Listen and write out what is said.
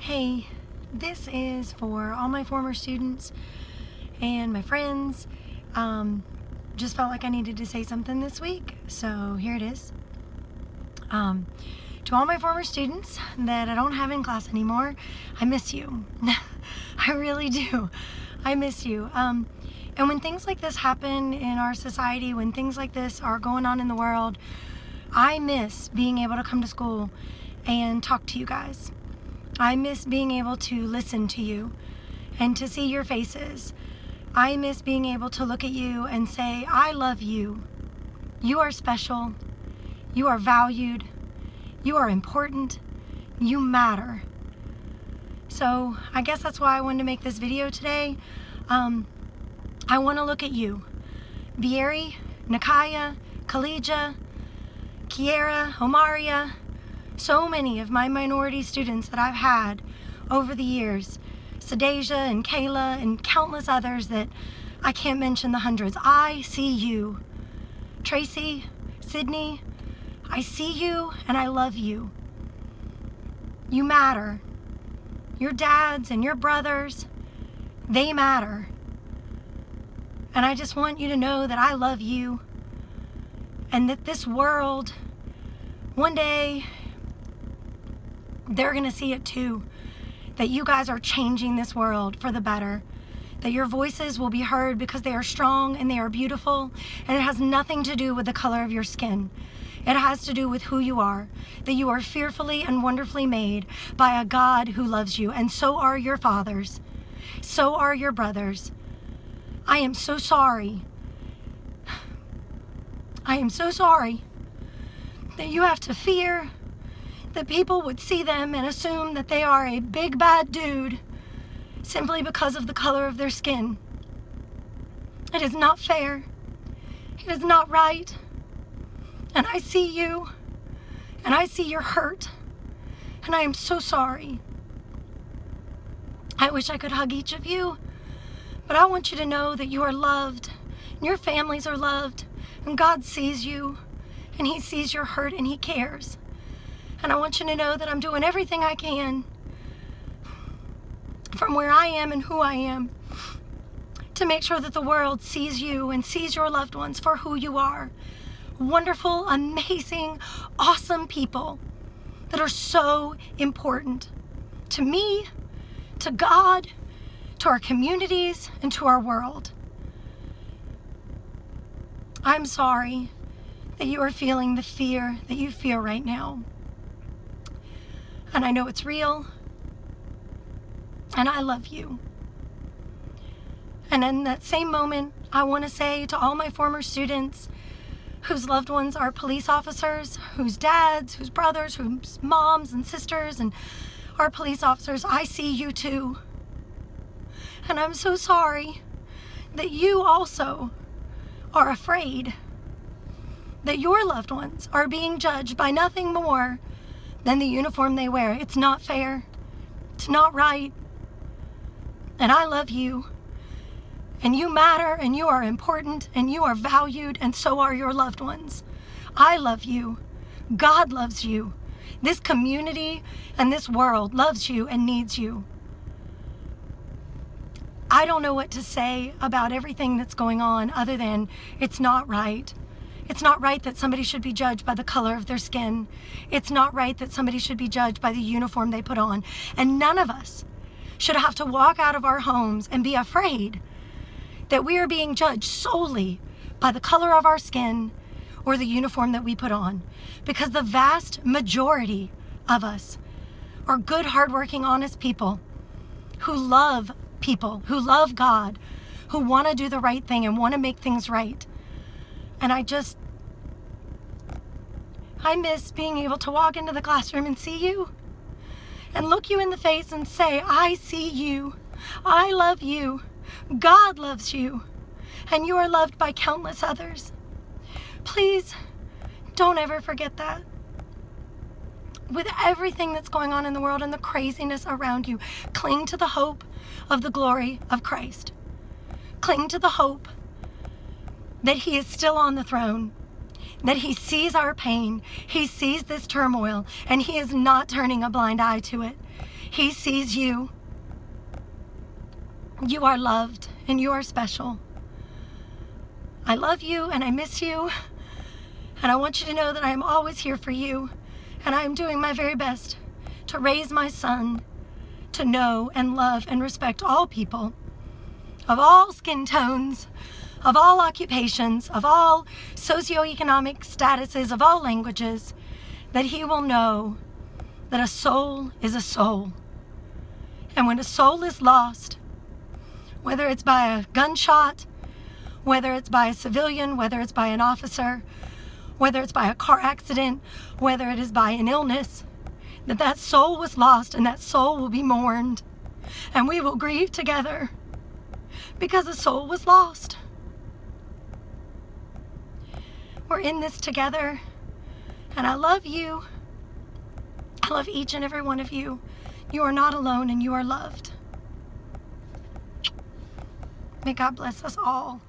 Hey, this is for all my former students and my friends. Just felt like I needed to say something this week, so here it is. To all my former students that I don't have in class anymore, I miss you. I really do. I miss you. And when things like this happen in our society, when things like this are going on in the world, I miss being able to come to school and talk to you guys. I miss being able to listen to you and to see your faces. I miss being able to look at you and say, I love you. You are special. You are valued. You are important. You matter. So I guess that's why I wanted to make this video today. I want to look at you. Bieri, Nakaya, Kalija, Kiera, Omaria, so many of my minority students that I've had over the years, Sadeja and Kayla and countless others that I can't mention the hundreds. I see you. Tracy, Sydney, I see you and I love you. You matter. Your dads and your brothers, they matter. And I just want you to know that I love you and that this world, one day, they're going to see it too, that you guys are changing this world for the better, that your voices will be heard because they are strong and they are beautiful, and it has nothing to do with the color of your skin. It has to do with who you are, that you are fearfully and wonderfully made by a God who loves you, and so are your fathers. So are your brothers. I am so sorry. I am so sorry that you have to fear that people would see them and assume that they are a big bad dude simply because of the color of their skin. It is not fair. It is not right. And I see you, and I see your hurt, and I am so sorry. I wish I could hug each of you, but I want you to know that you are loved, and your families are loved, and God sees you, and He sees your hurt, and He cares. And I want you to know that I'm doing everything I can from where I am and who I am to make sure that the world sees you and sees your loved ones for who you are. Wonderful, amazing, awesome people that are so important to me, to God, to our communities, and to our world. I'm sorry that you are feeling the fear that you feel right now. And I know it's real, and I love you. And in that same moment, I want to say to all my former students whose loved ones are police officers, whose dads, whose brothers, whose moms and sisters and are police officers, I see you too. And I'm so sorry that you also are afraid that your loved ones are being judged by nothing more than the uniform they wear. It's not fair. It's not right. And I love you. And you matter, and you are important, and you are valued, and so are your loved ones. I love you. God loves you. This community and this world loves you and needs you. I don't know what to say about everything that's going on other than it's not right. It's not right that somebody should be judged by the color of their skin. It's not right that somebody should be judged by the uniform they put on. And none of us should have to walk out of our homes and be afraid that we are being judged solely by the color of our skin or the uniform that we put on. Because the vast majority of us are good, hardworking, honest people who love people, who love God, who want to do the right thing and want to make things right. And I miss being able to walk into the classroom and see you and look you in the face and say, I see you. I love you. God loves you. And you are loved by countless others. Please don't ever forget that. With everything that's going on in the world and the craziness around you, cling to the hope of the glory of Christ. Cling to the hope that He is still on the throne, that He sees our pain, He sees this turmoil, and He is not turning a blind eye to it. He sees you. You are loved and you are special. I love you and I miss you. And I want you to know that I am always here for you. And I am doing my very best to raise my son to know and love and respect all people of all skin tones, of all occupations, of all socioeconomic statuses, of all languages, that he will know that a soul is a soul. And when a soul is lost, whether it's by a gunshot, whether it's by a civilian, whether it's by an officer, whether it's by a car accident, whether it is by an illness, that soul was lost and that soul will be mourned. And we will grieve together because a soul was lost. We're in this together, and I love you. I love each and every one of you. You are not alone and you are loved. May God bless us all.